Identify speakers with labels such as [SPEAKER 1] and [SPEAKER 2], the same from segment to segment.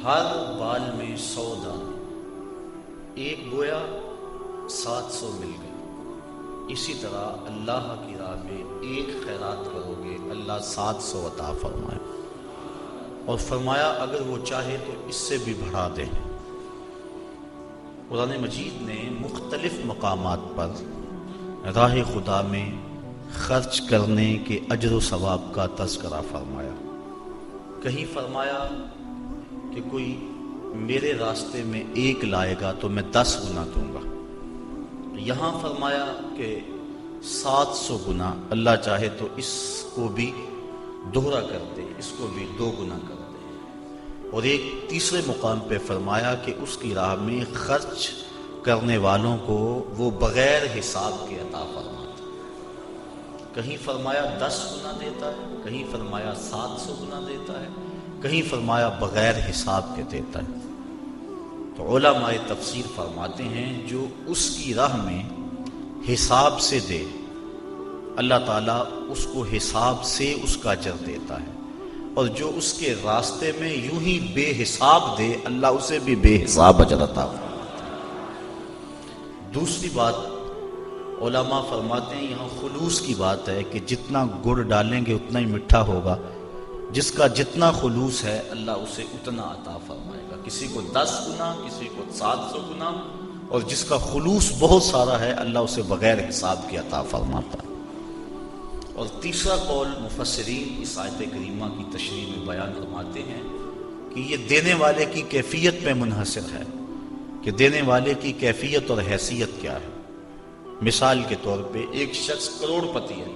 [SPEAKER 1] ہر بال میں 100 دانے، ایک بویا 700 مل گئے۔ اسی طرح اللہ کی راہ میں ایک خیرات کرو گے اللہ 700 عطا فرمائے، اور فرمایا اگر وہ چاہے تو اس سے بھی بڑھا دے۔ قرآن مجید نے مختلف مقامات پر راہ خدا میں خرچ کرنے کے اجر و ثواب کا تذکرہ فرمایا۔ کہیں فرمایا کہ کوئی میرے راستے میں 1 لائے گا تو میں 10 گنا دوں گا۔ یہاں فرمایا کہ 700 گنا، اللہ چاہے تو اس کو بھی دوہرا کر دے، اس کو بھی 2 گنا کر دے۔ اور ایک تیسرے مقام پہ فرمایا کہ اس کی راہ میں خرچ کرنے والوں کو وہ بغیر حساب کے عطا فرماتا۔ کہیں فرمایا 10 گنا دیتا ہے، کہیں فرمایا 700 گنا دیتا ہے، کہیں فرمایا بغیر حساب کے دیتا ہے۔ تو علماء تفسیر فرماتے ہیں جو اس کی راہ میں حساب سے دے، اللہ تعالیٰ اس کو حساب سے اس کا اجر دیتا ہے، اور جو اس کے راستے میں یوں ہی بے حساب دے اللہ اسے بھی بے حساب اجر عطا فرماتا ہے۔ دوسری بات علماء فرماتے ہیں یہاں خلوص کی بات ہے کہ جتنا گڑ ڈالیں گے اتنا ہی میٹھا ہوگا، جس کا جتنا خلوص ہے اللہ اسے اتنا عطا فرمائے گا، کسی کو 10 گنا، کسی کو 700 گنا، اور جس کا خلوص بہت سارا ہے اللہ اسے بغیر حساب کے عطا فرماتا ہے۔ اور تیسرا قول مفسرین اس آیت کریمہ کی تشریح میں بیان فرماتے ہیں کہ یہ دینے والے کی کیفیت پہ منحصر ہے کہ دینے والے کی کیفیت اور حیثیت کیا ہے۔ مثال کے طور پہ ایک شخص کروڑ پتی ہے،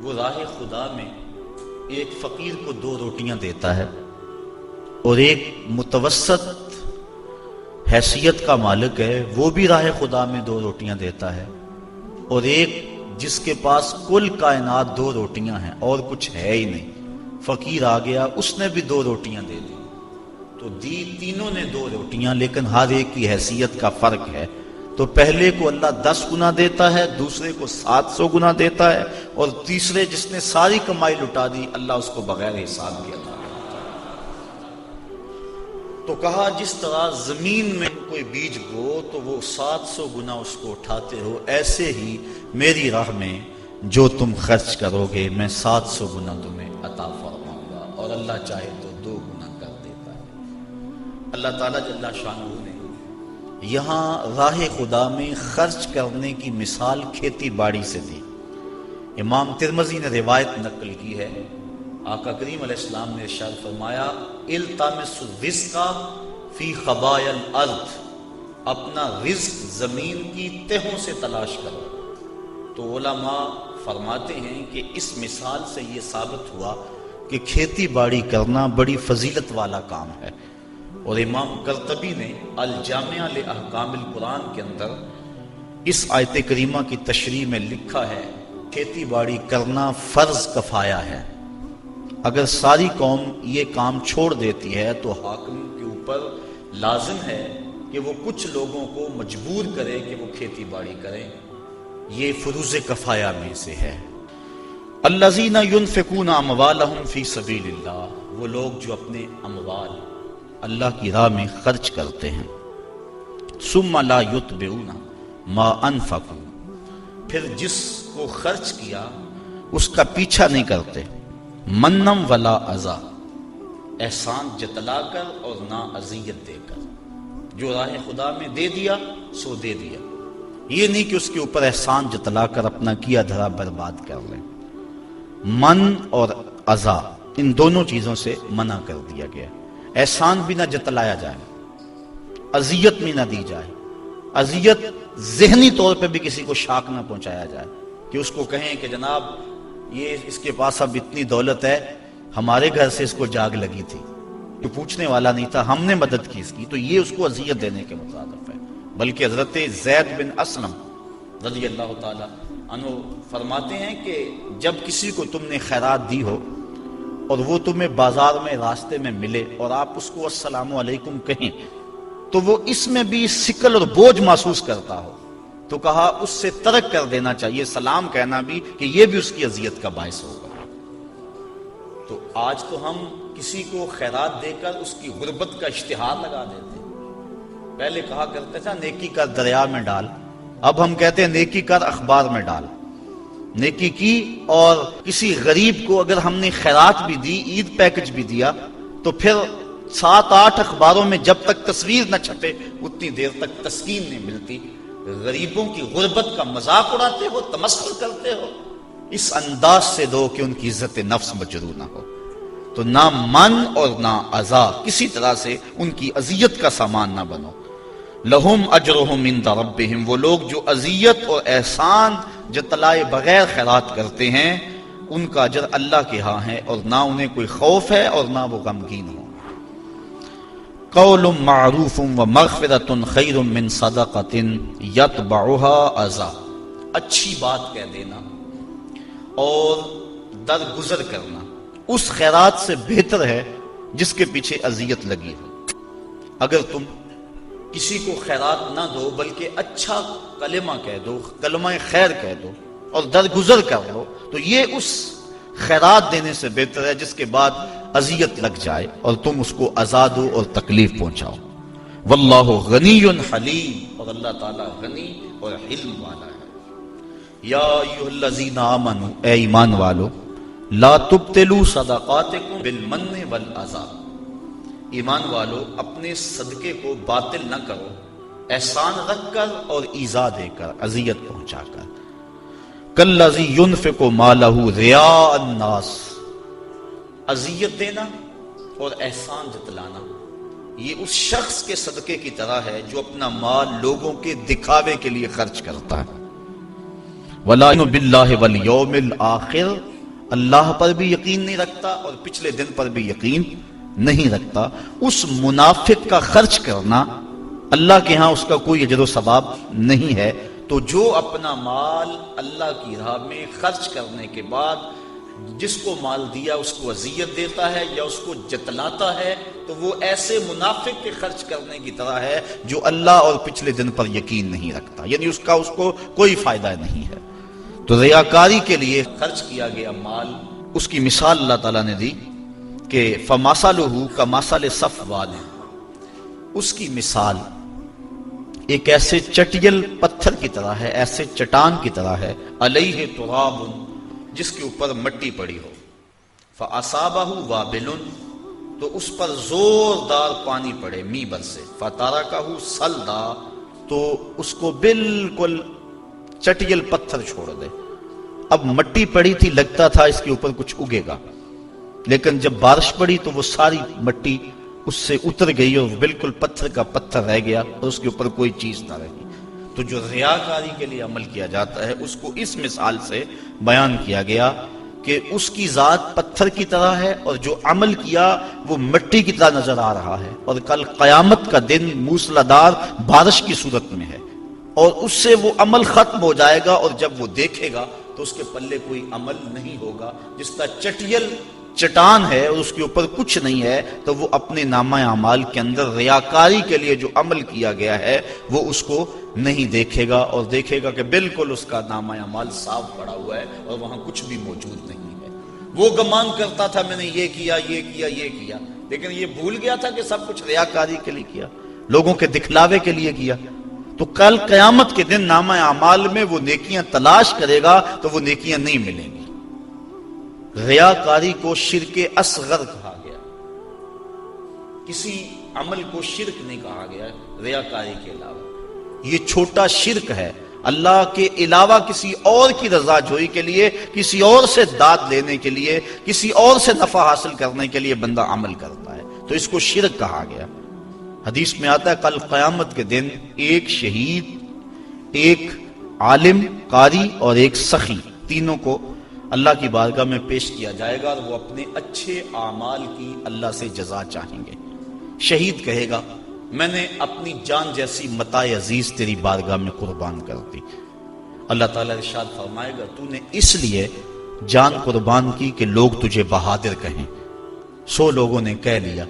[SPEAKER 1] وہ راہ خدا میں ایک فقیر کو 2 روٹیاں دیتا ہے، اور ایک متوسط حیثیت کا مالک ہے وہ بھی راہ خدا میں 2 روٹیاں دیتا ہے، اور ایک جس کے پاس کل کائنات 2 روٹیاں ہیں اور کچھ ہے ہی نہیں، فقیر آ گیا اس نے بھی 2 روٹیاں دے دی، تو دی تینوں نے 2 روٹیاں، لیکن ہر ایک کی حیثیت کا فرق ہے۔ تو پہلے کو اللہ 10 گنا دیتا ہے، دوسرے کو 700 گنا دیتا ہے، اور تیسرے جس نے ساری کمائی لٹا دی اللہ اس کو بغیر حساب کے عطا کرتا ہے۔ تو کہا جس طرح زمین میں کوئی بیج بو تو وہ 700 گنا اس کو اٹھاتے ہو، ایسے ہی میری راہ میں جو تم خرچ کرو گے میں 700 گنا تمہیں عطا فرماؤں گا، اور اللہ چاہے تو 2 گنا کر دیتا ہے۔ اللہ تعالیٰ جل شانہ نے یہاں راہ خدا میں خرچ کرنے کی مثال کھیتی باڑی سے دی۔ امام ترمذی نے روایت نقل کی ہے، آقا کریم علیہ السلام نے ارشاد فرمایا التمس الرزق فی خبایا الارض، اپنا رزق زمین کی تہوں سے تلاش کرو۔ تو علماء فرماتے ہیں کہ اس مثال سے یہ ثابت ہوا کہ کھیتی باڑی کرنا بڑی فضیلت والا کام ہے، اور امام قرطبی نے الجامع لاحکام القرآن کے اندر اس آیت کریمہ کی تشریح میں لکھا ہے کھیتی باڑی کرنا فرض کفایہ ہے، اگر ساری قوم یہ کام چھوڑ دیتی ہے تو حاکم کے اوپر لازم ہے کہ وہ کچھ لوگوں کو مجبور کرے کہ وہ کھیتی باڑی کریں، یہ فروض کفایہ میں سے ہے۔ الذین ینفقون اموالہم فی سبیل اللہ، وہ لوگ جو اپنے اموال اللہ کی راہ میں خرچ کرتے ہیں، ثم لا یتبعون ما انفقوا، پھر جس کو خرچ کیا اس کا پیچھا نہیں کرتے، منم ولا اذا، احسان جتلا کر اور نہ اذیت دے کر، جو راہ خدا میں دے دیا سو دے دیا، یہ نہیں کہ اس کے اوپر احسان جتلا کر اپنا کیا دھرا برباد کر لیں۔ من اور اذا ان دونوں چیزوں سے منع کر دیا گیا، احسان بھی نہ جتلایا جائے، اذیت بھی نہ دی جائے، اذیت ذہنی طور پہ بھی کسی کو شاک نہ پہنچایا جائے کہ اس کو کہیں کہ جناب یہ اس کے پاس اب اتنی دولت ہے، ہمارے گھر سے اس کو جاگ لگی تھی، جو پوچھنے والا نہیں تھا، ہم نے مدد کی اس کی، تو یہ اس کو اذیت دینے کے مترادف ہے۔ بلکہ حضرت زید بن اسلم رضی اللہ تعالی عنہ فرماتے ہیں کہ جب کسی کو تم نے خیرات دی ہو اور وہ تمہیں بازار میں راستے میں ملے اور آپ اس کو السلام علیکم کہیں تو وہ اس میں بھی ثقل اور بوجھ محسوس کرتا ہو تو کہا اس سے ترک کر دینا چاہیے سلام کہنا بھی، کہ یہ بھی اس کی اذیت کا باعث ہوگا۔ تو آج تو ہم کسی کو خیرات دے کر اس کی غربت کا اشتہار لگا دیتے ہیں۔ پہلے کہا کرتے تھا نیکی کر دریا میں ڈال، اب ہم کہتے ہیں نیکی کر اخبار میں ڈال۔ نیکی کی اور کسی غریب کو اگر ہم نے خیرات بھی دی، عید پیکج بھی دیا، تو پھر 7-8 اخباروں میں جب تک تصویر نہ چھپے اتنی دیر تک تسکین نہیں ملتی۔ غریبوں کی غربت کا مذاق اڑاتے ہو، تمسخر کرتے ہو، اس انداز سے دو کہ ان کی عزت نفس مجروح نہ ہو۔ تو نہ من اور نہ عزا، کسی طرح سے ان کی اذیت کا سامان نہ بنو۔ لہم اجرہم عند ربہم، وہ لوگ جو اذیت اور احسان جتلائے بغیر خیرات کرتے ہیں ان کا اجر اللہ کے ہاں ہے، اور نہ انہیں کوئی خوف ہے اور نہ وہ غمگین ہو۔ قول معروف ومغفرۃ خیر من صدقۃ یتبعها اذی، اچھی بات کہہ دینا اور درگزر کرنا اس خیرات سے بہتر ہے جس کے پیچھے اذیت لگی ہو۔ اگر تم کسی کو خیرات نہ دو بلکہ اچھا کلمہ کہہ دو، کلمہ خیر کہہ دو اور درگزر کر لو، تو یہ اس خیرات دینے سے بہتر ہے جس کے بعد اذیت لگ جائے اور تم اس کو اذا دو اور تکلیف پہنچاؤ۔ واللہ غنی حلیم، اور اللہ تعالی غنی اور حلم والا ہے۔ یا ایھا الذین آمنوا، اے ایمان والو، لا تبطلوا صدقاتکم بالمن والاذی، ایمان والو اپنے صدقے کو باطل نہ کرو احسان رکھ کر اور ایذا دے کر، اذیت پہنچا کر۔ کالذی ینفق مالہ رئاء الناس، اذیت دینا اور احسان جتلانا یہ اس شخص کے صدقے کی طرح ہے جو اپنا مال لوگوں کے دکھاوے کے لیے خرچ کرتا ہے۔ وَلَا يُؤْمِنُ بِاللَّهِ وَالْيَوْمِ الْآخِرِ، اللہ پر بھی یقین نہیں رکھتا اور پچھلے دن پر بھی یقین نہیں رکھتا۔ اس منافق کا خرچ کرنا اللہ کے ہاں اس کا کوئی اجر و ثواب نہیں ہے۔ تو جو اپنا مال اللہ کی راہ میں خرچ کرنے کے بعد جس کو مال دیا اس کو اذیت دیتا ہے یا اس کو جتلاتا ہے، تو وہ ایسے منافق کے خرچ کرنے کی طرح ہے جو اللہ اور پچھلے دن پر یقین نہیں رکھتا، یعنی اس کو کوئی فائدہ نہیں ہے۔ تو ریاکاری کے لیے خرچ کیا گیا مال، اس کی مثال اللہ تعالیٰ نے دی کہ فَمَثَلُهُ كَمَثَلِ صَفْوَانٍ، اس کی مثال ایک ایسے چٹیل پتھر کی طرح ہے، ایسے چٹان کی طرح ہے، علیہ تراب، جس کے اوپر مٹی پڑی ہو، فَأَصَابَهُ وَابِلٌ، تو اس پر زوردار پانی پڑے می برسے، فَتَرَكَهُ صَلْدًا، تو اس کو بالکل چٹیل پتھر چھوڑ دے۔ اب مٹی پڑی تھی، لگتا تھا اس کے اوپر کچھ اگے گا، لیکن جب بارش پڑی تو وہ ساری مٹی اس سے اتر گئی اور بالکل پتھر کا پتھر رہ گیا اور اس کے اوپر کوئی چیز نہ رہی۔ تو جو ریاکاری کے لیے عمل کیا جاتا ہے اس کو اس مثال سے بیان کیا گیا کہ اس کی ذات پتھر کی طرح ہے اور جو عمل کیا وہ مٹی کی طرح نظر آ رہا ہے، اور کل قیامت کا دن موسلادھار بارش کی صورت میں ہے، اور اس سے وہ عمل ختم ہو جائے گا، اور جب وہ دیکھے گا تو اس کے پلے کوئی عمل نہیں ہوگا۔ جس طرح چٹیل چٹان ہے اور اس کے اوپر کچھ نہیں ہے، تو وہ اپنے نامہ اعمال کے اندر ریاکاری کے لیے جو عمل کیا گیا ہے وہ اس کو نہیں دیکھے گا، اور دیکھے گا کہ بالکل اس کا نامہ اعمال صاف پڑا ہوا ہے اور وہاں کچھ بھی موجود نہیں ہے۔ وہ گمان کرتا تھا میں نے یہ کیا یہ کیا یہ کیا، لیکن یہ بھول گیا تھا کہ سب کچھ ریاکاری کے لیے کیا، لوگوں کے دکھلاوے کے لیے کیا۔ تو کل قیامت کے دن نامہ اعمال میں وہ نیکیاں تلاش کرے گا تو وہ نیکیاں نہیں ملیں گی۔ ریاکاری کو شرک اصغر کہا گیا، کسی عمل کو شرک نہیں کہا گیا ریاکاری کے علاوہ۔ یہ چھوٹا شرک ہے، اللہ کے علاوہ کسی اور کی رضا جوئی کے لیے، کسی اور سے داد لینے کے لیے، کسی اور سے نفع حاصل کرنے کے لیے بندہ عمل کرتا ہے، تو اس کو شرک کہا گیا۔ حدیث میں آتا ہے کل قیامت کے دن ایک شہید، ایک عالم قاری اور ایک سخی، تینوں کو اللہ کی بارگاہ میں پیش کیا جائے گا، اور وہ اپنے اچھے اعمال کی اللہ سے جزا چاہیں گے۔ شہید کہے گا میں نے اپنی جان جیسی متاع عزیز تیری بارگاہ میں قربان کر دی۔ اللہ تعالیٰ ارشاد فرمائے گا تو نے اس لیے جان قربان کی کہ لوگ تجھے بہادر کہیں، 100 لوگوں نے کہہ لیا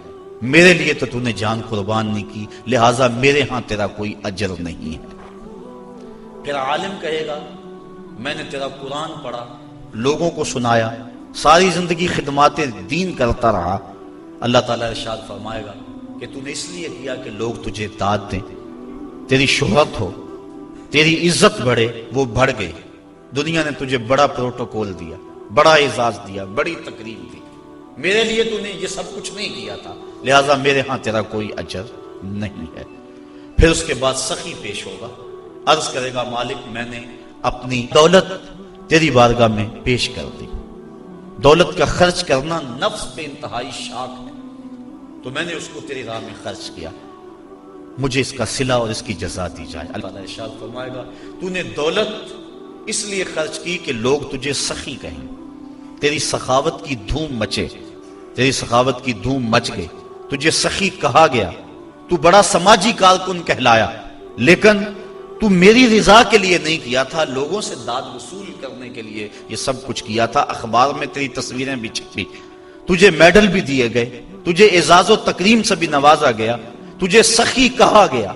[SPEAKER 1] میرے لیے تو نے جان قربان نہیں کی، لہٰذا میرے ہاں تیرا کوئی اجر نہیں ہے۔ پھر عالم کہے گا میں نے تیرا قرآن پڑھا، لوگوں کو سنایا، ساری زندگی خدمات دین کرتا رہا، اللہ تعالیٰ ارشاد فرمائے گا کہ تو نے اس لیے کیا کہ لوگ تجھے داد دیں، تیری شہرت ہو، تیری عزت بڑھے، وہ بڑھ گئی۔ دنیا نے تجھے بڑا پروٹوکول دیا، بڑا اعزاز دیا، بڑی تکریم دی، میرے لیے تو نے یہ سب کچھ نہیں کیا تھا، لہٰذا میرے ہاں تیرا کوئی اجر نہیں ہے۔ پھر اس کے بعد سخی پیش ہوگا، عرض کرے گا مالک میں نے اپنی دولت تیری بارگاہ میں پیش کر دی، دولت کا خرچ کرنا نفس پہ انتہائی شاق ہے، تو میں نے اس کو تیری راہ میں خرچ کیا، مجھے اس کا صلہ اور اس کی جزا دی جائے۔ اللہ تعالیٰ ارشاد فرمائے گا تو نے دولت اس لیے خرچ کی کہ لوگ تجھے سخی کہیں، تیری سخاوت کی دھوم مچے، تیری سخاوت کی دھوم مچ گئی، تجھے سخی کہا گیا، تو بڑا سماجی کارکن کہلایا، لیکن تو میری رضا کے لیے نہیں کیا تھا، لوگوں سے داد وصول کرنے کے لیے یہ سب کچھ کیا تھا۔ اخبار میں تیری تصویریں بھی چھپی، تجھے میڈل بھی دیے گئے، تجھے اعزاز و تکریم سے بھی نوازا گیا، تجھے سخی کہا گیا،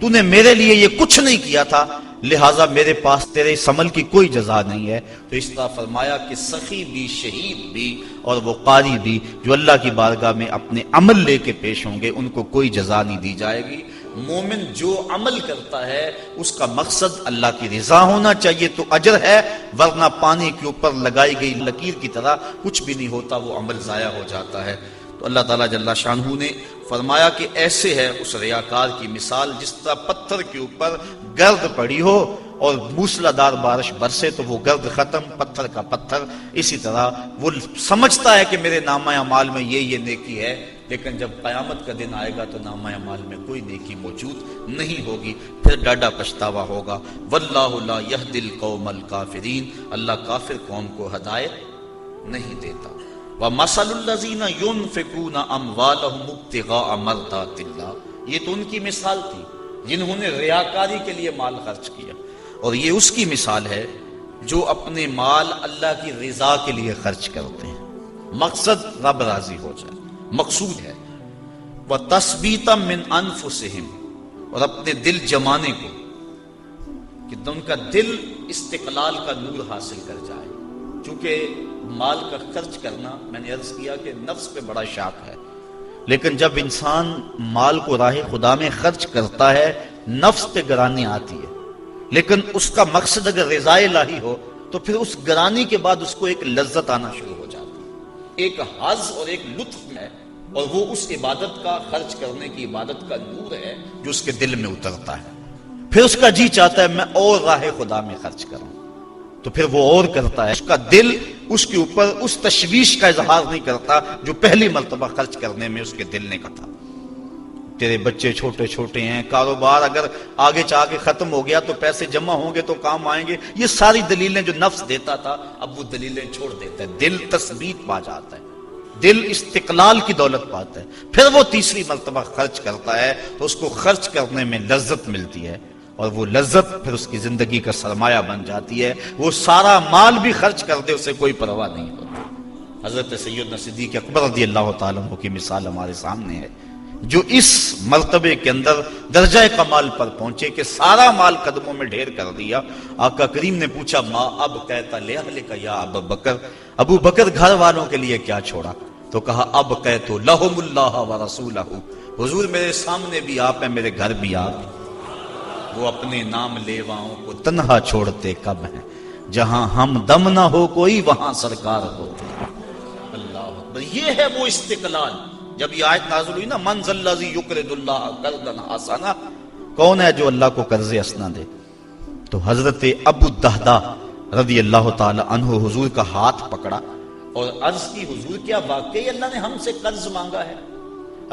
[SPEAKER 1] تو نے میرے لیے یہ کچھ نہیں کیا تھا، لہٰذا میرے پاس تیرے اس عمل کی کوئی جزا نہیں ہے۔ تو اس طرح فرمایا کہ سخی بھی، شہید بھی اور وہ قاری بھی جو اللہ کی بارگاہ میں اپنے عمل لے کے پیش ہوں گے، ان کو کوئی جزا نہیں دی جائے گی۔ مومن جو عمل کرتا ہے اس کا مقصد اللہ کی رضا ہونا چاہیے تو اجر ہے، ورنہ پانی کے اوپر لگائی گئی لکیر کی طرح کچھ بھی نہیں ہوتا، وہ عمل ضائع ہو جاتا ہے۔ تو اللہ تعالیٰ جل شانہ نے فرمایا کہ ایسے ہے اس ریاکار کی مثال جس طرح پتھر کے اوپر گرد پڑی ہو اور موسلا دار بارش برسے تو وہ گرد ختم، پتھر کا پتھر۔ اسی طرح وہ سمجھتا ہے کہ میرے نامہ اعمال میں یہ نیکی ہے، لیکن جب قیامت کا دن آئے گا تو نامہ اعمال میں کوئی نیکی موجود نہیں ہوگی، پھر ڈاڈا پچھتاوا ہوگا۔ واللہ لا یہدی القوم الکافرین، اللہ کافر قوم کو ہدایت نہیں دیتا۔ وَمَثَلُ الَّذِينَ يُنْفِقُونَ أَمْوَالَهُمُ ابْتِغَاءَ مَرْضَاتِ اللَّهِ، یہ تو ان کی مثال تھی جنہوں نے ریاکاری کے لیے مال خرچ کیا، اور یہ اس کی مثال ہے جو اپنے مال اللہ کی رضا کے لیے خرچ کرتے ہیں، مقصد رب راضی ہو جائے، مقصود ہے۔ وَتَثْبِيتًا مِنْ أَنفُسِهِمْ، اور اپنے دل جمانے کو کہ ان کا دل استقلال کا نور حاصل کر جائے، چونکہ مال کا خرچ کرنا میں نے عرض کیا کہ نفس پہ بڑا شاق ہے، لیکن جب انسان مال کو راہ خدا میں خرچ کرتا ہے نفس پہ گرانی آتی ہے، لیکن اس کا مقصد اگر رضا الہی ہو تو پھر اس گرانی کے بعد اس کو ایک لذت آنا شروع ہو جاتی ہے، ایک حظ اور ایک لطف ہے، اور وہ اس عبادت کا، خرچ کرنے کی عبادت کا نور ہے جو اس کے دل میں اترتا ہے۔ پھر اس کا جی چاہتا ہے میں اور راہ خدا میں خرچ کروں، تو پھر وہ اور کرتا ہے، اس کا دل اس کے اوپر اس تشویش کا اظہار نہیں کرتا جو پہلی مرتبہ خرچ کرنے میں اس کے دل نے کہا۔ تیرے بچے چھوٹے چھوٹے ہیں، کاروبار اگر آگے چاہ کے ختم ہو گیا تو پیسے جمع ہوں گے تو کام آئیں گے، یہ ساری دلیلیں جو نفس دیتا تھا اب وہ دلیلیں چھوڑ دیتا ہے، دل تثبیت پا جاتا ہے، دل استقلال کی دولت پاتا ہے، پھر وہ تیسری مرتبہ خرچ کرتا ہے تو اس کو خرچ کرنے میں لذت ملتی ہے، اور وہ لذت پھر اس کی زندگی کا سرمایہ بن جاتی ہے، وہ سارا مال بھی خرچ کر دے اسے کوئی پرواہ نہیں ہوتی۔ حضرت سیدنا صدیق اکبر رضی اللہ تعالیٰ عنہ کی مثال ہمارے سامنے ہے، جو اس مرتبے کے اندر درجہ کمال پر پہنچے کہ سارا مال قدموں میں ڈھیر کر دیا۔ آقا کریم نے پوچھا ما اب کہتا لأہلک یا ابو بکر، ابو بکر گھر والوں کے لیے کیا چھوڑا؟ تو کہا اب کہتو لہم اللہ ورسولہ، حضور میرے سامنے بھی آپ ہیں، میرے گھر بھی آپ ہیں، وہ اپنے نام لیواؤں کو تنہا چھوڑتے کب ہیں، جہاں ہم دم نہ ہو کوئی وہاں سرکار ہوتے ہیں۔ اللہ اکبر، یہ ہے وہ استقلال۔ جب یہ آیت نازل ہوئی نا من ذا الذی یقرض اللہ قرضا حسنا، کون ہے جو اللہ کو قرض حسنا دے؟ تو حضرت ابو الدہداء رضی اللہ تعالی عنہ حضور کا ہاتھ پکڑا اور عرض کی حضور کیا واقعی اللہ نے ہم سے قرض مانگا ہے؟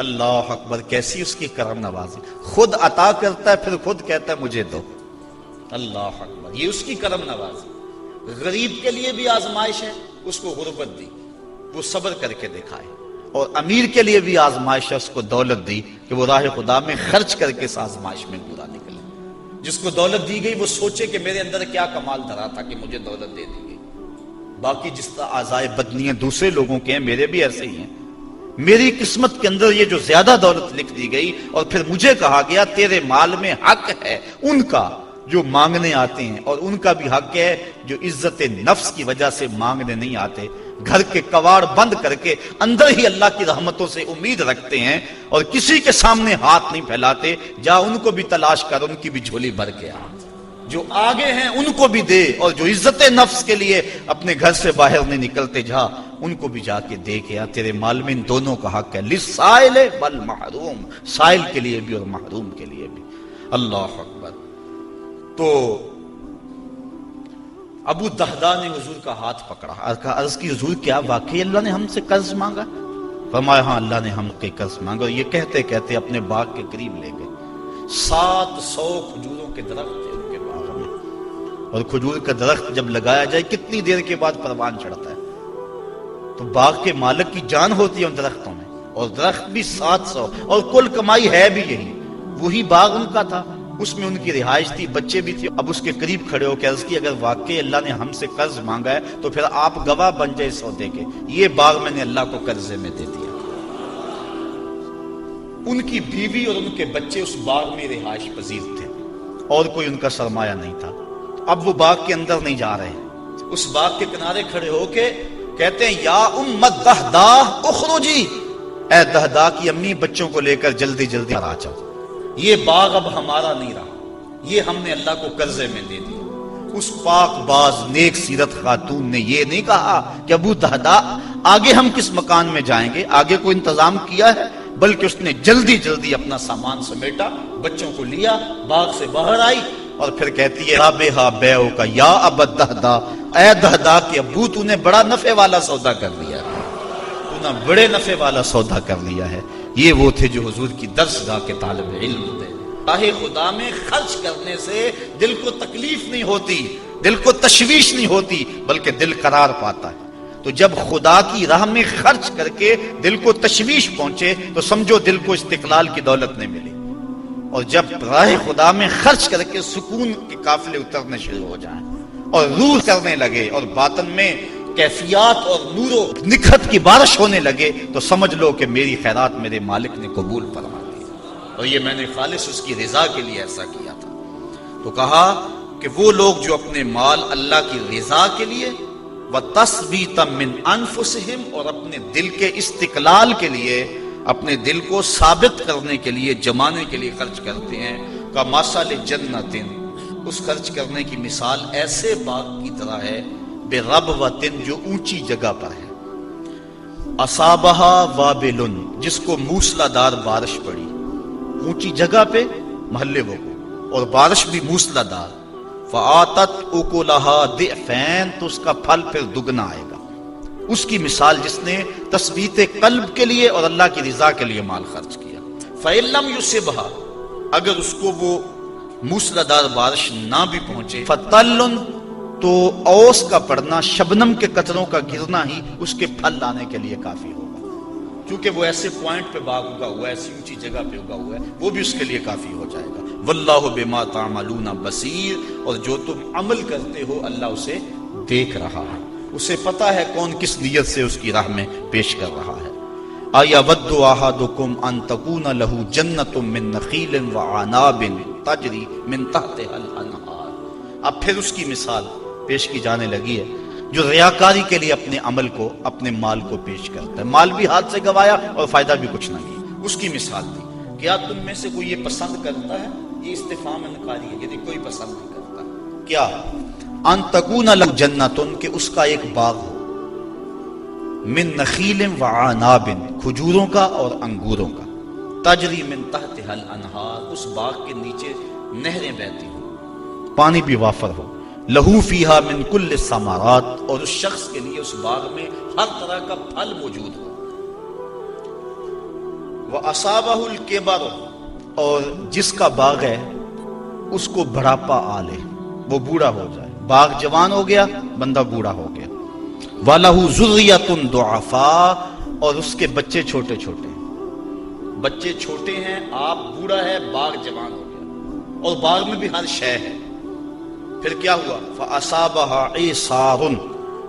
[SPEAKER 1] اللہ اکبر، کیسی اس کی کرم نوازی، خود عطا کرتا ہے پھر خود کہتا ہے مجھے دو۔ اللہ اکبر، یہ اس کی کرم نوازی۔ غریب کے لیے بھی آزمائش ہے، اس کو غربت دی، وہ صبر کر کے دکھائے، اور امیر کے لیے بھی آزمائش ہے، اس کو دولت دی کہ وہ راہ خدا میں خرچ کر کے اس آزمائش میں پورا نکلے۔ جس کو دولت دی گئی وہ سوچے کہ میرے اندر کیا کمال دھرا تھا کہ مجھے دولت دے دی گئی۔ باقی جس طرح اعضائے بدنیاں دوسرے لوگوں کے ہیں میرے بھی ایسے ہی ہیں، میری قسمت کے اندر یہ جو زیادہ دولت لکھ دی گئی اور پھر مجھے کہا گیا تیرے مال میں حق ہے ان کا جو مانگنے آتے ہیں، اور ان کا بھی حق ہے جو عزت نفس کی وجہ سے مانگنے نہیں آتے۔ گھر کے کواڑ بند کر کے اندر ہی اللہ کی رحمتوں سے امید رکھتے ہیں اور کسی کے سامنے ہاتھ نہیں پھیلاتے، جا ان کو بھی تلاش کر، ان کی بھی جھولی بھر کے آ، جو آگے ہیں ان کو بھی دے، اور جو عزت نفس کے لیے اپنے گھر سے باہر نہیں نکلتے جا، ان کو بھی جا کے دے کے آ، تیرے مال میں ان دونوں کا حق ہے، للسائل والمحروم، سائل کے لیے بھی اور محروم کے لیے بھی۔ اللہ اکبر۔ تو ابو دہدا نے حضور کا ہاتھ پکڑا، عرض کی حضور کیا واقعی اللہ نے ہم سے قرض مانگا؟ فرمایا ہاں اللہ نے ہم کے قرض مانگا، اور یہ کہتے کہتے اپنے باغ کے قریب لے گئے۔ 700 کھجوروں کے درخت تھے ان کے باغ میں، اور کھجور کا درخت جب لگایا جائے کتنی دیر کے بعد پروان چڑھتا ہے، تو باغ کے مالک کی جان ہوتی ہے ان درختوں میں، اور درخت بھی 700، اور کل کمائی ہے بھی یہی، وہی باغ ان کا تھا، اس میں ان کی رہائش تھی، بچے بھی تھے۔ اب اس کے قریب کھڑے ہو کے عرض کی اگر واقعی اللہ نے ہم سے قرض مانگا ہے تو پھر آپ گواہ بن جائے سودے کے، یہ باغ میں نے اللہ کو قرضے میں دے دیا۔ ان کی بیوی اور ان کے بچے اس باغ میں رہائش پذیر تھے، اور کوئی ان کا سرمایہ نہیں تھا۔ اب وہ باغ کے اندر نہیں جا رہے، اس باغ کے کنارے کھڑے ہو کے کہتے ہیں یا ام دہدا اخرجی، اے دہدا کی امی بچوں کو لے کر جلدی جلدی آ جاؤ، یہ باغ اب ہمارا نہیں رہا، یہ ہم نے اللہ کو قرضے میں دے دیا۔ اس پاک باز نیک سیرت خاتون نے یہ نہیں کہا کہ ابو دہدا آگے ہم کس مکان میں جائیں گے، آگے کوئی انتظام کیا ہے، بلکہ اس نے جلدی جلدی اپنا سامان سمیٹا، بچوں کو لیا، باغ سے باہر آئی، اور پھر کہتی ہے رابحہ بیعو کا یا ابا دہدا، اے دہدا کے ابو تو نے بڑا نفع والا سودا کر لیا ہے، تو نے بڑے نفع والا سودا کر لیا ہے۔ یہ وہ تھے جو حضور کی درسگاہ کے طالب علم تھے۔ راہ خدا میں خرچ کرنے سے دل کو تکلیف نہیں ہوتی، دل کو تشویش نہیں ہوتی، بلکہ دل قرار پاتا ہے۔ تو جب خدا کی راہ میں خرچ کر کے دل کو تشویش پہنچے تو سمجھو دل کو استقلال کی دولت نہیں ملی، اور جب راہ خدا میں خرچ کر کے سکون کے قافلے اترنے شروع ہو جائیں اور روح کرنے لگے اور باطن میں کیفیات اور نور و نکھت کی بارش ہونے لگے تو سمجھ لو کہ میری خیرات میرے مالک نے قبول فرما لی، اور یہ میں نے خالص اس کی رضا کے لیے ایسا کیا تھا۔ تو کہا کہ وہ لوگ جو اپنے مال اللہ کی رضا کے لیے وَتَثْبِيتًا مِّنْ أَنفُسِهِمْ، اور اپنے دل کے استقلال کے لیے، اپنے دل کو ثابت کرنے کے لیے، جمانے کے لیے خرچ کرتے ہیں، کَمَثَلِ جَنَّةٍ، اس خرچ کرنے کی مثال ایسے باغ کی طرح ہے بِرَبْوَةٍ، جو اونچی جگہ پر ہے، أَصَابَهَا وَابِلٌ، جس کو موسلا دار بارش پڑی، اونچی جگہ پہ محلے وہ کو، اور بارش بھی موسلا دار، فآتت اکلها ضعفین، تو اس کا پھل پھر دگنا آئے گا۔ اس کی مثال جس نے تثبیت قلب کے لیے اور اللہ کی رضا کے لیے مال خرچ کیا۔ فإن لم يصبها، اگر اس کو وہ موسلادھار بارش نہ بھی پہنچے، فطل، تو اوس کا پڑنا، شبنم کے قطروں کا گرنا ہی اس کے پھل لانے کے لیے کافی ہوگا، کیونکہ وہ ایسے پوائنٹ پہ باغ اگا ہوا ہے، ایسی اونچی جگہ پہ اگا ہوا ہے، وہ بھی اس کے لیے کافی ہو جائے گا۔ واللہ بما تعملون بصیر، اور جو تم عمل کرتے ہو اللہ اسے دیکھ رہا ہے، اسے پتا ہے کون کس نیت سے اس کی راہ میں پیش کر رہا ہے۔ آیا ود احدکم ان تکون له جنۃ من نخیل وعناب تجری من تحتها الانہار۔ اب پھر اس کی مثال پیش کی جانے لگی ہے، جو ریاکاری کے لیے اپنے عمل کو، اپنے مال کو پیش کرتا ہے، مال بھی ہاتھ سے گوایا اور فائدہ بھی کچھ نہ کیا، اس کی مثال دی۔ کیا تم میں سے کوئی یہ پسند کرتا ہے؟ یہ استفہام انکاری ہے، یعنی کوئی پسند نہیں کرتا۔ کیا؟ ان تکون له جنۃ، کہ اس کا ایک باغ ہو، من نخیل وعناب، کھجوروں کا اور انگوروں کا، تجری من تحتها الانہار، اس باغ کے نیچے نہریں بہتی ہوں، پانی بھی وافر ہو، لہو فیہا من کل الثمرات، اور اس شخص کے لیے اس باغ میں ہر طرح کا پھل موجود ہو، وَأَصَابَهُ الْكِبَرُ، اور جس کا باغ ہے اس کو بڑھاپا آ لے، وہ بوڑھا ہو جائے، باغ جوان ہو گیا، بندہ بوڑھا ہو گیا، وَلَهُ ذُرِّيَّةٌ ضُعَفَاء، اور اس کے بچے چھوٹے چھوٹے ہیں، بچے چھوٹے ہیں، آپ بوڑھا ہے، باغ جوان ہو گیا، اور باغ میں بھی ہر شے ہے۔ پھر کیا ہوا؟ فَأَصَابَهَا عِصَارٌ،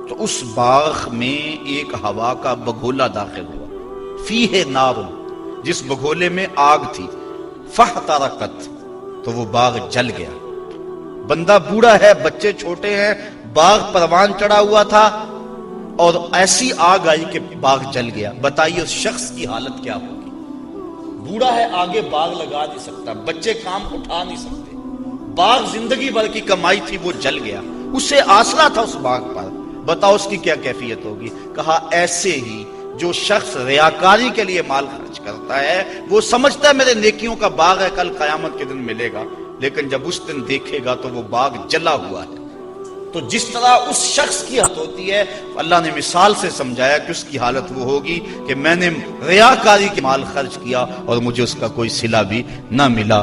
[SPEAKER 1] تو اس باغ میں ایک ہوا کا بگولا داخل ہوا، فیہ نار، جس بگولے میں آگ تھی، فاحترقت، تو وہ باغ جل گیا۔ بندہ بوڑھا ہے، بچے چھوٹے ہیں، باغ پروان چڑھا ہوا تھا، اور ایسی آگ آئی کہ باغ جل گیا، بتائیے اس شخص کی حالت کیا ہوگی؟ بوڑھا ہے، آگے باغ لگا نہیں سکتا، بچے کام اٹھا نہیں سکتے، باغ زندگی بھر کی کمائی تھی وہ جل گیا، اسے آسرا تھا اس باغ پر، بتاؤ اس کی کیا کیفیت ہوگی؟ کہا ایسے ہی جو شخص ریاکاری کے لیے مال خرچ کرتا ہے، وہ سمجھتا ہے میرے نیکیوں کا باغ ہے، کل قیامت کے دن ملے گا، لیکن جب اس دن دیکھے گا تو وہ باغ جلا ہوا ہے۔ تو جس طرح اس شخص کی حالت ہوتی ہے، اللہ نے مثال سے سمجھایا کہ اس کی حالت وہ ہوگی کہ میں نے ریاکاری کے مال خرچ کیا اور مجھے اس کا کوئی صلہ بھی نہ ملا۔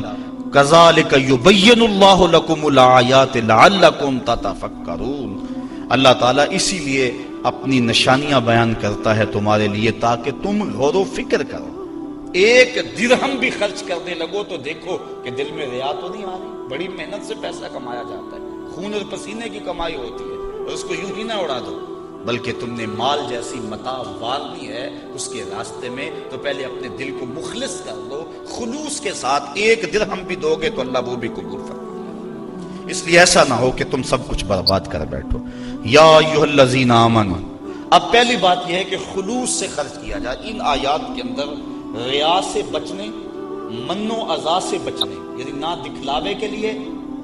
[SPEAKER 1] کذالک یبین اللہ لکم الآیات لعلکم تتفکرون۔ اللہ تعالیٰ اسی لیے اپنی نشانیاں بیان کرتا ہے تمہارے لیے تاکہ تم غور و فکر کرو۔ ایک درہم بھی خرچ کرنے لگو تو دیکھو کہ دل میں ریا تو نہیں آ رہی، بڑی محنت سے پیسہ کمایا جاتا ہے، خون اور پسینے کی کمائی ہوتی ہے، اور اس کو یوں ہی نہ اڑا دو، بلکہ تم نے مال جیسی متاع وارنی ہے اس کے راستے میں، تو پہلے اپنے دل کو مخلص کر دو، خلوص کے ساتھ ایک درہم بھی دو گے تو اللہ وہ بھی قبول فرمائے۔ اس لیے ایسا نہ ہو کہ تم سب کچھ برباد کر بیٹھو۔ یا ایھا الذین آمنوا، اب پہلی بات یہ ہے کہ خلوص سے خرچ کیا جائے۔ ان آیات کے اندر ریا سے بچنے، من و اذا سے بچنے، یعنی نہ دکھلاوے کے لیے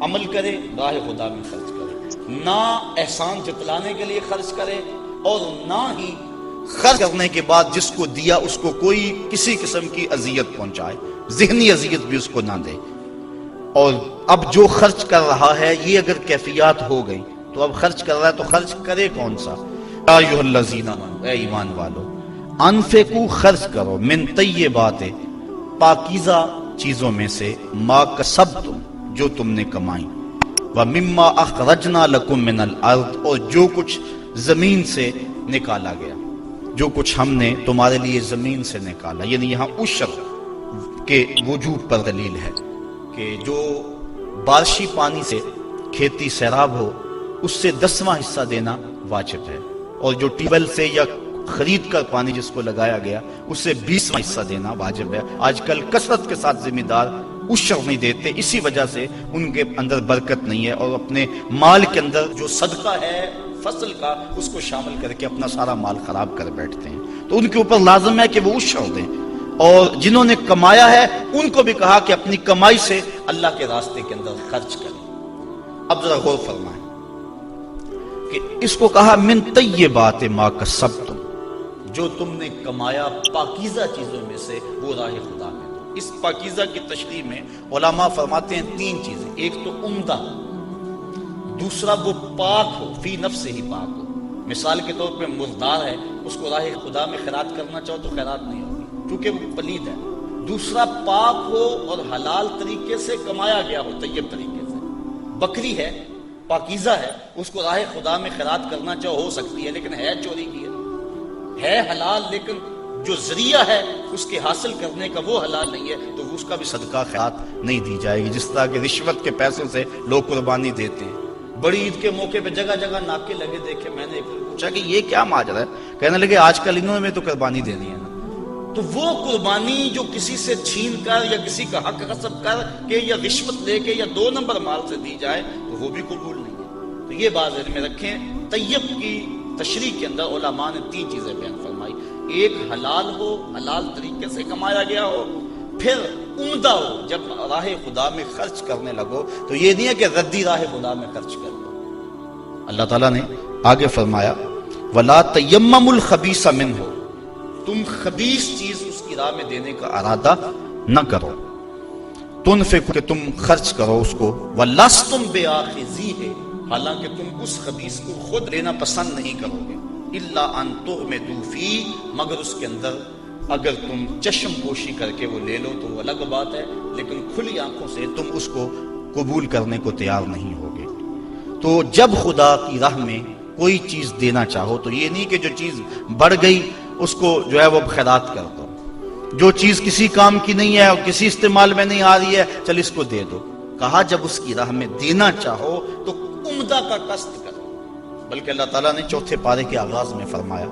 [SPEAKER 1] عمل کرے، راہ خدا میں خرچ کرے، نہ احسان جتلانے کے لیے خرچ کرے، اور نہ ہی خرچ کرنے کے بعد جس کو دیا اس کو کوئی کسی قسم کی اذیت پہنچائے، ذہنی اذیت بھی اس کو نہ دے۔ اور اب جو خرچ کر رہا ہے یہ اگر کیفیات ہو گئی تو اب خرچ کر رہا ہے تو خرچ کرے کون سا؟ یا ایھا الذین آمنوا، اے ایمان والو، انفقوا خرچ کرو، من طیبات پاکیزہ چیزوں میں سے، ما کسبتم جو تم نے کمائی، ومما اخرجنا لکم من الارض اور جو کچھ زمین سے نکالا گیا، جو کچھ ہم نے تمہارے لیے زمین سے نکالا، یعنی یہاں عشر کے وجوب پر دلیل ہے کہ جو بارشی پانی سے کھیتی سیراب ہو اس سے 10واں حصہ دینا واجب ہے، اور جو ٹیوب ویل سے یا خرید کر پانی جس کو لگایا گیا اس سے 20واں حصہ دینا واجب ہے۔ آج کل کثرت کے ساتھ ذمہ دار عشر نہیں دیتے، اسی وجہ سے ان کے اندر برکت نہیں ہے، اور اپنے مال کے اندر جو صدقہ ہے فصل کا اس کو شامل کر کے اپنا سارا مال خراب کر بیٹھتے ہیں۔ تو ان کے اوپر لازم ہے کہ وہ عشر دیں، اور جنہوں نے کمایا ہے ان کو بھی کہا کہ اپنی کمائی سے اللہ کے راستے کے اندر خرچ کریں۔ اب ذرا غور فرمائیں کہ اس کو کہا من طیبات ما کسبتم، جو تم نے کمایا پاکیزہ چیزوں میں سے وہ راہ خدا میں دو۔ اس پاکیزہ کی تشریح میں علماء فرماتے ہیں 3 چیزیں، ایک تو عمدہ، دوسرا وہ پاک ہو، فی نفس ہی پاک ہو، مثال کے طور پہ مردار ہے، اس کو راہ خدا میں خیرات کرنا چاہو تو خیرات نہیں ہوگی کیونکہ وہ پلید ہے۔ دوسرا پاک ہو اور حلال طریقے سے کمایا گیا ہو، طیب طریقے سے، بکری ہے پاکیزہ ہے، اس کو راہ خدا میں خیرات کرنا چاہو ہو سکتی ہے، لیکن ہے چوری کی ہے حلال، لیکن جو ذریعہ ہے اس کے حاصل کرنے کا وہ حلال نہیں ہے، تو اس کا بھی صدقہ خیرات نہیں دی جائے گی۔ جس طرح کہ رشوت کے پیسوں سے لوگ قربانی دیتے ہیں، بڑی عید کے موقع پہ جگہ جگہ ناکے لگے دیکھے، میں نے پوچھا کہ یہ کیا ماجرا ہے، کہنے لگے آج کل انہوں نے تو قربانی دینی ہے نا، تو وہ قربانی جو کسی سے چھین کر یا کسی کا حق غصب کر کے یا رشوت لے کے یا 2 نمبر مال سے دی جائے تو وہ بھی قبول نہیں ہے۔ تو یہ بات ذہن میں رکھیں، طیب کی تشریح کے اندر علماء نے 3 چیزیں بیان فرمائی، ایک حلال ہو، حلال طریقے سے کمایا گیا ہو، پھر عمدہ ہو، جب راہ خدا میں خرچ کرنے لگو تو یہ نہیں ہے کہ ردی راہ خدا میں خرچ کر دو۔ اللہ تعالیٰ نے آگے فرمایا وَلَا تَيَمَّمُوا الْخَبِيثَ مِنْهُ، تم خبیث چیز اس کی راہ میں دینے کا ارادہ نہ کرو، تنفقوا کہ تم خرچ کرو اس کو، وَلَسْتُمْ بِآخِذِيهِ حالانکہ تم اس خبیث کو خود لینا پسند نہیں کرو گے، الا ان تغمضوا فیہ مگر اس کے اندر اگر تم چشم پوشی کر کے وہ لے لو تو وہ الگ بات ہے، لیکن کھلی آنکھوں سے تم اس کو قبول کرنے کو تیار نہیں ہوگے۔ تو جب خدا کی راہ میں کوئی چیز دینا چاہو تو یہ نہیں کہ جو چیز بڑھ گئی اس کو جو ہے وہ خیرات کر دو، جو چیز کسی کام کی نہیں ہے اور کسی استعمال میں نہیں آ رہی ہے چل اس کو دے دو۔ کہا جب اس کی راہ میں دینا چاہو تو عمدہ کا قصد کرو، بلکہ اللہ تعالیٰ نے 4 پارے کے آغاز میں فرمایا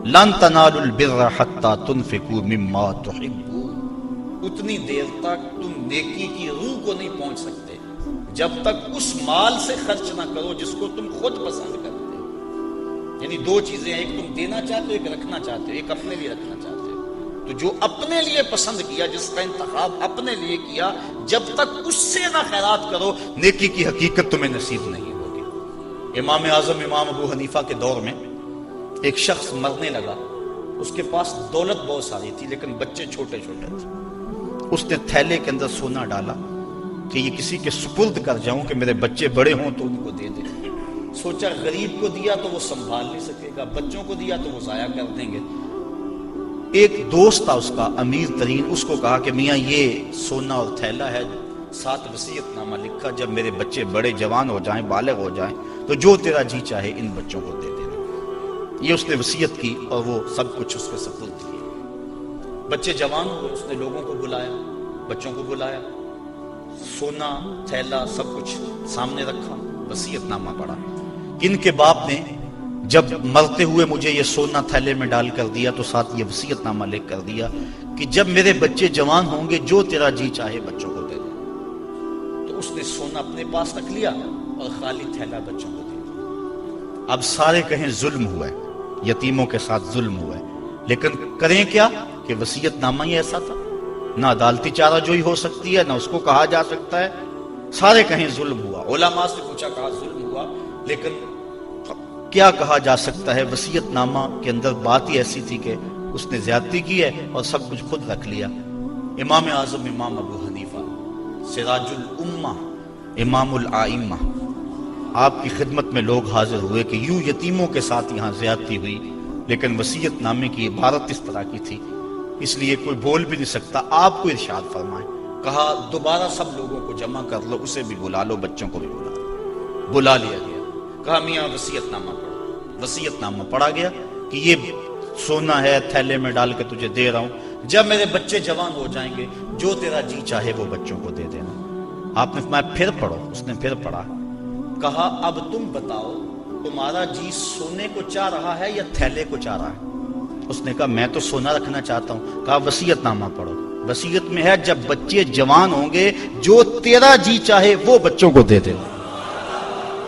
[SPEAKER 1] لن تنالوا البر حتى تنفقوا مما تحبون، اتنی دیر تک تم نیکی کی روح کو نہیں پہنچ سکتے جب تک اس مال سے خرچ نہ کرو جس کو تم خود پسند کرتے ہو۔ یعنی دو چیزیں ہیں، ایک تم دینا چاہتے ہو، ایک رکھنا چاہتے ہو، ایک اپنے لیے رکھنا چاہتے ہو۔ تو جو اپنے لیے پسند کیا، جس کا انتخاب اپنے لیے کیا، جب تک اس سے نہ خیرات کرو نیکی کی حقیقت تمہیں نصیب نہیں ہوگی۔ امام اعظم امام ابو حنیفہ کے دور میں ایک شخص مرنے لگا، اس کے پاس دولت بہت ساری تھی لیکن بچے چھوٹے چھوٹے تھے۔ اس نے تھیلے کے اندر سونا ڈالا کہ یہ کسی کے سپرد کر جاؤں کہ میرے بچے بڑے ہوں تو ان کو دے دیں۔ سوچا غریب کو دیا تو وہ سنبھال نہیں سکے گا، بچوں کو دیا تو وہ ضائع کر دیں گے۔ ایک دوست تھا اس کا امیر ترین، اس کو کہا کہ میاں یہ سونا اور تھیلا ہے، ساتھ وصیت نامہ لکھا، جب میرے بچے بڑے جوان ہو جائیں، بالغ ہو جائیں تو جو تیرا جی چاہے ان بچوں کو دے دینا۔ یہ اس نے وصیت کی اور وہ سب کچھ اس کے سپرد کیا۔ بچے جوان ہوئے، اس نے لوگوں کو بلایا، بچوں کو بلایا، سونا تھیلا سب کچھ سامنے رکھا، وصیت نامہ پڑھا کہ ان کے باپ نے جب مرتے ہوئے مجھے یہ سونا تھیلے میں ڈال کر دیا تو ساتھ یہ وصیت نامہ لکھ کر دیا کہ جب میرے بچے جوان ہوں گے جو تیرا جی چاہے بچوں کو دے دے۔ تو اس نے سونا اپنے پاس رکھ لیا اور خالی تھیلا بچوں کو دے دیا۔ اب سارے کہیں ظلم ہوا ہے، یتیموں کے ساتھ ظلم ہوا ہے، لیکن کریں کیا کہ وصیت نامہ ہی ایسا تھا، نہ عدالتی چارہ جوئی ہو سکتی ہے، نہ اس کو کہا جا سکتا ہے، سارے کہیں ظلم ہوا۔ علماء سے پوچھا، کہا ظلم ہوا، لیکن کیا کہا جا سکتا ہے؟ وصیت نامہ کے اندر بات ہی ایسی تھی کہ اس نے زیادتی کی ہے اور سب کچھ خود رکھ لیا۔ امام اعظم امام ابو حنیفہ سراج الامہ امام الائمہ، آپ کی خدمت میں لوگ حاضر ہوئے کہ یوں یتیموں کے ساتھ یہاں زیادتی ہوئی، لیکن وصیت نامے کی عبارت اس طرح کی تھی، اس لیے کوئی بول بھی نہیں سکتا، آپ کو ارشاد فرمائیں۔ کہا دوبارہ سب لوگوں کو جمع کر لو، اسے بھی بلا لو، بچوں کو بھی بلا لو۔ بلا لیا گیا، کہا میاں وصیت نامہ پڑھو۔ وصیت نامہ پڑھا گیا کہ یہ سونا ہے، تھیلے میں ڈال کے تجھے دے رہا ہوں، جب میرے بچے جوان ہو جائیں گے جو تیرا جی چاہے وہ بچوں کو دے دینا۔ آپ نے فرمایا پھر پڑھو، اس نے پھر پڑھا، کہا اب تم بتاؤ تمہارا جی سونے کو چاہ رہا ہے یا تھیلے کو چاہ رہا ہے؟ اس نے کہا میں تو سونا رکھنا چاہتا ہوں۔ کہا وصیت نامہ پڑھو، وصیت میں ہے جب بچے جوان ہوں گے جو تیرا جی چاہے وہ بچوں کو دے دینا۔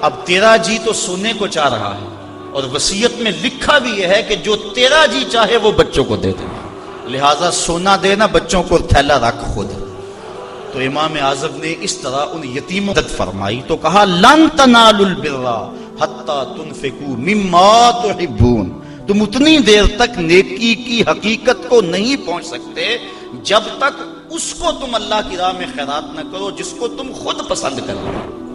[SPEAKER 1] اب تیرا جی تو سونے کو چاہ رہا ہے اور وصیت میں لکھا بھی یہ ہے کہ جو تیرا جی چاہے وہ بچوں کو دے دینا، لہٰذا سونا دینا، بچوں کو تھیلا رکھ خود۔ تو امام اعظم نے اس طرح ان یتیموں کی مدد فرمائی تو کہا لن تنالوا البر حتی تنفقوا مما تحبون، تم اتنی دیر تک نیکی کی حقیقت کو نہیں پہنچ سکتے جب تک اس کو تم اللہ کی راہ میں خیرات نہ کرو جس کو تم خود پسند کرو۔